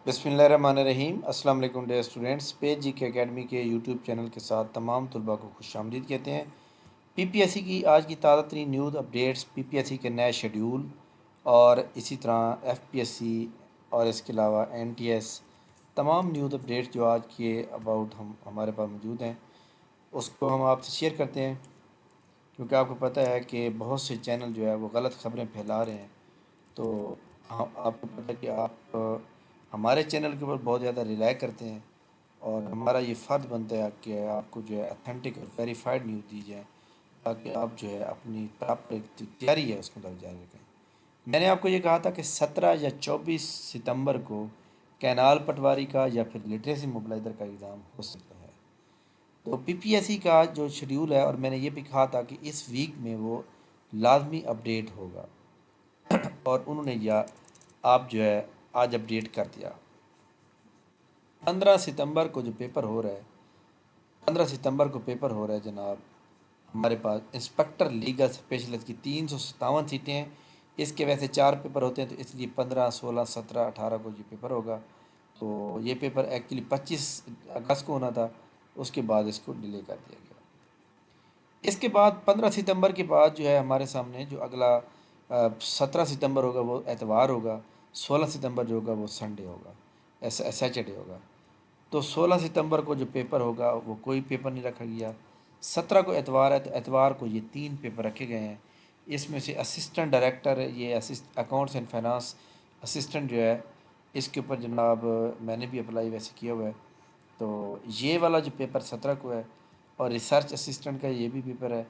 बिस्मिल्लाहिर्रहमानिर्रहीम। अस्सलाम वालेकुम डियर स्टूडेंट्स। पेज जी के एकेडमी के यूट्यूब चैनल के साथ तमाम तलबा को खुशामदीद कहते हैं। पीपीएससी की आज की ताज़ा तरीन न्यूज़ अपडेट्स, पीपीएससी के नए शेड्यूल और इसी तरह एफपीएससी और इसके अलावा एनटीएस तमाम न्यूज़ अपडेट्स जो आज के अबाउट हमारे पास मौजूद हैं उसको हम आपसे शेयर करते हैं, क्योंकि आपको पता है कि बहुत से चैनल जो है वो गलत खबरें फैला रहे हैं। तो आपको पता है कि आप हमारे चैनल के ऊपर बहुत ज़्यादा रिलाय करते हैं और हमारा ये फ़र्ज़ बनता है कि आपको जो है अथेंटिक और वेरीफाइड न्यूज़ दी जाए, ताकि आप जो है अपनी प्रॉपर जो तैयारी है उसको तरफ जारी रखें। मैंने आपको ये कहा था कि 17 या 24 सितंबर को कैनाल पटवारी का या फिर लिटरेसी मोबिलाइज़र का एग्ज़ाम हो सकता है। तो पीपीएससी का जो शेड्यूल है, और मैंने ये भी कहा था कि इस वीक में वो लाजमी अपडेट होगा, और उन्होंने या आप जो है आज अपडेट कर दिया। 15 सितंबर को जो पेपर हो रहा है 15 सितंबर को पेपर हो रहा है जनाब, हमारे पास इंस्पेक्टर लीगल स्पेशलिस्ट की 357 सीटें हैं। इसके वैसे 4 पेपर होते हैं, तो इसलिए 15, 16, 17, 18 को ये पेपर होगा। तो ये पेपर एक्चुअली 25 अगस्त को होना था, उसके बाद इसको डिले कर दिया गया। इसके बाद 15 सितंबर के बाद जो है हमारे सामने जो अगला 17 सितंबर होगा वो एतवार होगा, 16 सितंबर जो होगा वो संडे होगा, सैटरडे होगा। तो 16 सितंबर को जो पेपर होगा वो कोई पेपर नहीं रखा गया। 17 को एतवार है, तो एतवार को ये 3 पेपर रखे गए हैं। इसमें से असिस्टेंट डायरेक्टर, ये अकाउंट्स एंड फाइनेंस असिस्टेंट जो है, इसके ऊपर जनाब मैंने भी अप्लाई वैसे किया हुआ है। तो ये वाला जो पेपर 17 को है, और रिसर्च असिस्टेंट का ये भी पेपर है।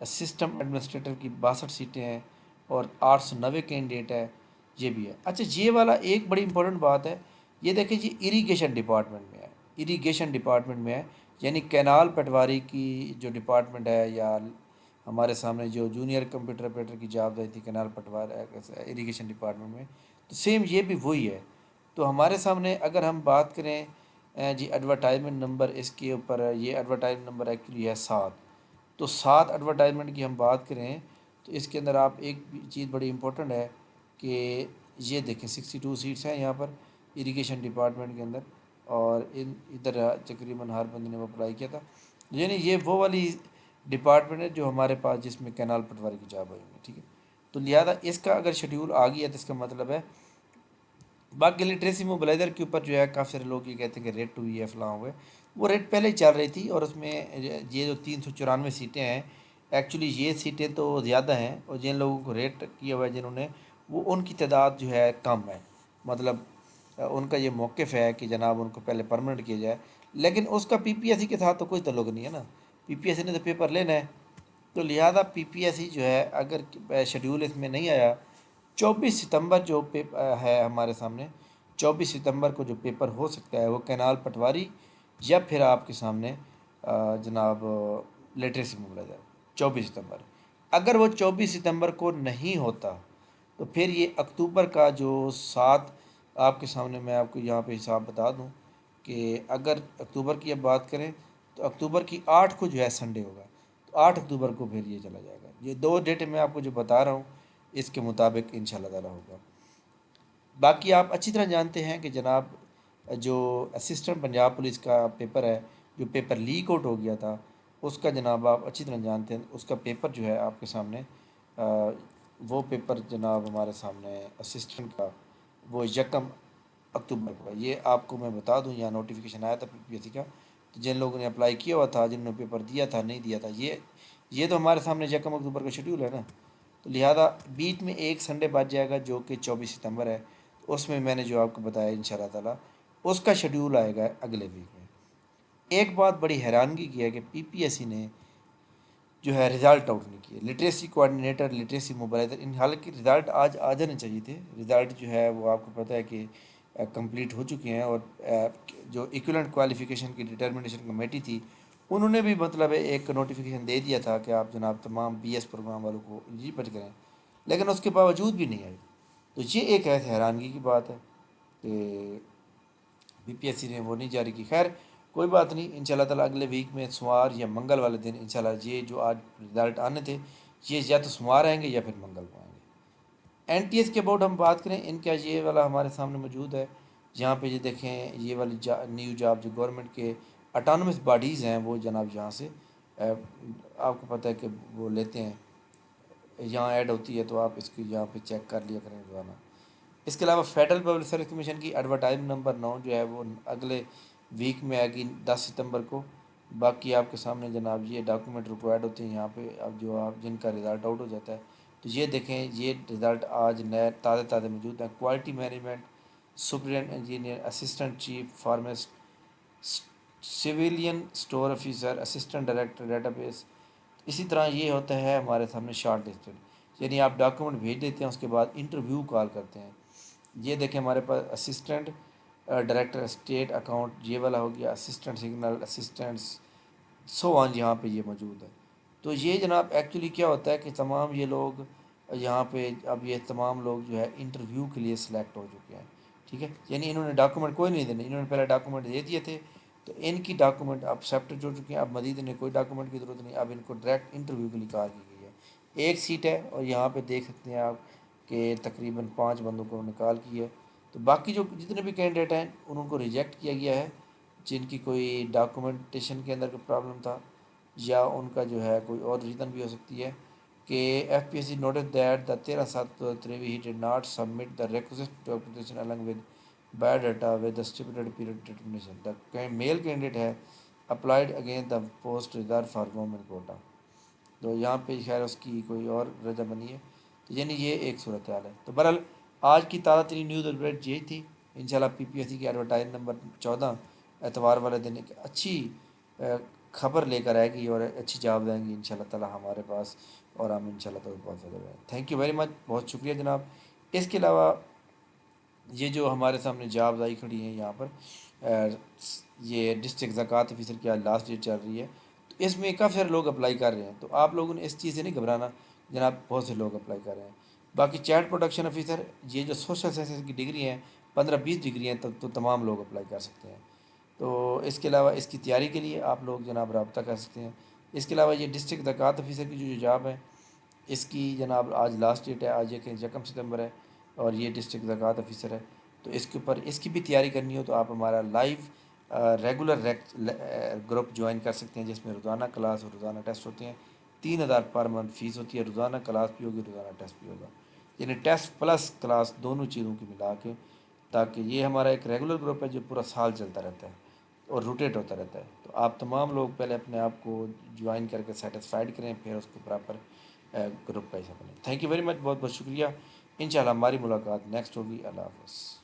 असिस्टेंट एडमिनिस्ट्रेटर की 62 सीटें हैं और 890 कैंडिडेट है, ये भी है। अच्छा, ये वाला एक बड़ी इंपॉर्टेंट बात है, ये देखिए जी इरिगेशन डिपार्टमेंट में है, इरिगेशन डिपार्टमेंट में है, यानी कैनाल पटवारी की जो डिपार्टमेंट है, या हमारे सामने जो जूनियर कंप्यूटर ऑपरेटर की जॉब आई थी कैनाल पटवारी इरिगेशन डिपार्टमेंट में, तो सेम ये भी वही है। तो हमारे सामने अगर हम बात करें जी एडवर्टाइजमेंट नंबर, इसके ऊपर ये एडवर्टाइजमेंट नंबर एक्चुअली है 7। तो 7 एडवर्टाइजमेंट की हम बात करें तो इसके अंदर आप एक चीज़ बड़ी इंपॉर्टेंट है कि ये देखें 62 सीट्स हैं यहाँ पर इरिगेशन डिपार्टमेंट के अंदर, और इन इधर तकरीबन हर बंदे ने वो अप्लाई किया था, यानी ये वो वाली डिपार्टमेंट है जो हमारे पास जिसमें कैनाल पटवारी की जॉब आई हुई है। ठीक है, तो लिहाजा इसका अगर शेड्यूल आ गया तो इसका मतलब है बाकी लिटरेसी मोबिलाइज़र के ऊपर जो है काफ़ी सारे लोग ये कहते हैं कि रेट हुई है फलां हुए, वो रेट पहले ही चल रही थी, और उसमें ये जो 394 सीटें हैं, एक्चुअली ये सीटें तो ज़्यादा हैं, और जिन लोगों को रेट किया हुआ है जिन्होंने, वो उनकी तादाद जो है कम है। मतलब उनका ये मौक़िफ़ है कि जनाब उनको पहले परमानेंट किया जाए, लेकिन उसका पीपीएससी के साथ तो कोई ताल्लुक नहीं है ना। पीपीएससी ने तो पेपर लेना है, तो लिहाजा पीपीएससी जो है अगर शेड्यूल इसमें नहीं आया, 24 सितंबर जो पेपर है हमारे सामने, 24 सितंबर को जो पेपर हो सकता है वो कैनाल पटवारी या फिर आपके सामने जनाब लिटरेसी मोबिलाइज़र 24 सितंबर। अगर वो 24 सितंबर को नहीं होता तो फिर ये अक्टूबर का जो 7, आपके सामने मैं आपको यहाँ पे हिसाब बता दूँ कि अगर अक्टूबर की अब बात करें तो अक्टूबर की 8 को जो है संडे होगा, तो 8 अक्टूबर को फिर ये चला जाएगा। ये 2 डेट मैं आपको जो बता रहा हूँ इसके मुताबिक इंशाल्लाह ताला होगा। बाकी आप अच्छी तरह जानते हैं कि जनाब जो असिस्टेंट पंजाब पुलिस का पेपर है, जो पेपर लीक आउट हो गया था, उसका जनाब आप अच्छी तरह जानते हैं, उसका पेपर जो है आपके सामने वो पेपर जनाब हमारे सामने असिस्टेंट का वो 1 अक्टूबर को है। ये आपको मैं बता दूं, यहाँ नोटिफिकेशन आया था पीपीएससी का, तो जिन लोगों ने अप्लाई किया हुआ था, जिन्होंने पेपर दिया था नहीं दिया था, ये तो हमारे सामने 1 अक्टूबर का शेड्यूल है ना। तो लिहाजा बीच में एक संडे बच जाएगा जो कि 24 सितंबर है, तो उसमें मैंने जो आपको बताया इंशाल्लाह ताला उसका शेड्यूल आएगा अगले वीक में। एक बात बड़ी हैरानगी की है कि पीपीएससी ने जो है रिज़ल्ट आउट नहीं किए, लिटरेसी कोऑर्डिनेटर, लिटरेसी मोबाइलाइज़र, इन हालांकि रिज़ल्ट आज आ जाने चाहिए थे। रिज़ल्ट जो है वो आपको पता है कि कंप्लीट हो चुके हैं, और जो इक्विवेलेंट क्वालिफ़िकेशन की डिटर्मिनेशन कमेटी थी उन्होंने भी मतलब एक नोटिफिकेशन दे दिया था कि आप जनाब तमाम बीएस प्रोग्राम वालों को एलिजिबल करें, लेकिन उसके बावजूद भी नहीं आई। तो ये एक ऐसे हैरानगी की बात है कि बीपीएससी ने वो नहीं जारी की। खैर कोई बात नहीं, इंशाल्लाह ताला अगले वीक में सोमवार या मंगल वाले दिन इंशाल्लाह ये जो आज रिज़ल्ट आने थे ये या तो सोमवार आएंगे या फिर मंगल को आएंगे। एनटीएस के अबाउट हम बात करें, इनका ये वाला हमारे सामने मौजूद है یہاں پہ یہ دیکھیں یہ والی نیو جاب جو گورنمنٹ کے اٹانومس باڈیز ہیں وہ جناب یہاں سے آپ کو پتہ ہے کہ وہ لیتے ہیں، یہاں ایڈ ہوتی ہے تو آپ اس کی یہاں پہ چیک کر لیا کریں روزانہ۔ اس کے علاوہ فیڈرل پبلک سروس کمیشن کی ایڈورٹائزمنٹ نمبر 9 جو ہے وہ اگلے ویک میں آئے گی 10 ستمبر کو۔ باقی آپ کے سامنے جناب یہ ڈاکومنٹ ریکوائرڈ ہوتے ہیں یہاں پہ، اب جو آپ جن کا رزلٹ آؤٹ ہو جاتا ہے تو یہ دیکھیں یہ رزلٹ آج نئے تازہ تازہ موجود ہیں۔ Quality management, superintendent engineer, assistant chief pharmacist, civilian store officer, assistant director database. اسی طرح یہ ہوتا ہے ہمارے سامنے شارٹ لسٹڈ، یعنی آپ ڈاکومنٹ بھیج دیتے ہیں اس کے بعد انٹرویو کال کرتے ہیں۔ یہ دیکھیں ہمارے پاس اسسٹنٹ ڈائریکٹر اسٹیٹ اکاؤنٹ یہ والا ہو گیا، اسسٹنٹ سگنل، اسسٹنٹ سو آن یہاں پہ یہ موجود ہے۔ تو یہ جناب ایکچولی کیا ہوتا ہے کہ تمام یہ لوگ یہاں پہ اب یہ تمام لوگ جو ہے انٹرویو کے لیے سلیکٹ ہو چکے ہیں، ٹھیک ہے، یعنی انہوں نے ڈاکومنٹ کوئی نہیں دینے، انہوں نے پہلے ڈاکومنٹ دے دیے تھے تو ان کی ڈاکومنٹ اب ایکسیپٹ ہو چکے ہیں، اب مزید انہیں کوئی ڈاکومنٹ کی ضرورت نہیں، اب ان کو ڈائریکٹ انٹرویو کے لیے کال کی گئی ہے۔ ایک سیٹ ہے اور یہاں پہ دیکھ سکتے ہیں آپ کہ تقریباً 5 بندوں کو نکال کی ہے، تو باقی جو جتنے بھی کینڈیڈیٹ ہیں ان کو ریجیکٹ کیا گیا ہے جن کی کوئی ڈاکومنٹیشن کے اندر کوئی پرابلم تھا یا ان کا جو ہے کوئی اور ریزن بھی ہو سکتی ہے کہ F P S C noted that the 13/7/23 he did not submit the requisite documentation along with biodata with the stipulated period determination the male candidate ہے applied again the post reserve for women quota. تو یہاں پہ خیر اس کی کوئی اور وجہ بنی ہے، تو یعنی یہ ایک صورتحال ہے۔ تو بہرحال آج کی تازہ ترین نیوز اپڈیٹ یہی تھی۔ انشاءاللہ پی پی ایس سی کی ایڈورٹائز نمبر 14 اتوار والے دن ایک اچھی خبر لے کر آئے گی اور اچھی جواب دیں گی انشاءاللہ تعالی ہمارے پاس، اور ہم انشاءاللہ تو بہت فائدہ ہے۔ تھینک یو ویری مچ، بہت شکریہ جناب۔ اس کے علاوہ یہ جو ہمارے سامنے جابز آئی کھڑی ہیں یہاں پر یہ ڈسٹرکٹ زکوٰۃ آفیسر کی آج لاسٹ ڈیٹ چل رہی ہے، تو اس میں کافی سارے لوگ اپلائی کر رہے ہیں، تو آپ لوگوں نے اس چیز سے نہیں گھبرانا جناب، بہت سے لوگ اپلائی کر رہے ہیں۔ باقی چائلڈ پروٹیکشن آفیسر یہ جو سوشل سائنسز کی ڈگری ہیں 15-20 ڈگری ہیں تو تمام لوگ اپلائی کر سکتے ہیں۔ تو اس کے علاوہ اس کی تیاری کے لیے آپ لوگ جناب رابطہ کر سکتے ہیں۔ اس کے علاوہ یہ ڈسٹرکٹ زکوٰۃ آفیسر کی جو جاب ہے اس کی جناب آج لاسٹ ڈیٹ ہے، آج ایک 1 ستمبر ہے اور یہ ڈسٹرکٹ زکوٰۃ آفیسر ہے، تو اس کے اوپر اس کی بھی تیاری کرنی ہو تو آپ ہمارا لائیو ریگولر گروپ جوائن کر سکتے ہیں جس میں روزانہ کلاس اور روزانہ ٹیسٹ ہوتے ہیں۔ 3,000 پر منتھ فیس ہوتی ہے، روزانہ کلاس بھی ہوگی، روزانہ ٹیسٹ بھی ہوگا، یعنی ٹیسٹ پلس کلاس دونوں چیزوں کی ملا کے، تاکہ یہ ہمارا ایک ریگولر گروپ ہے جو پورا سال چلتا رہتا ہے اور روٹیٹ ہوتا رہتا ہے۔ تو آپ تمام لوگ پہلے اپنے آپ کو جوائن کر کے سیٹسفائیڈ کریں، پھر اس کو پراپر گروپ کا حصہ بنیں۔ تھینک یو ویری مچ، بہت بہت شکریہ۔ انشاءاللہ ہماری ملاقات نیکسٹ ہوگی۔ اللہ حافظ۔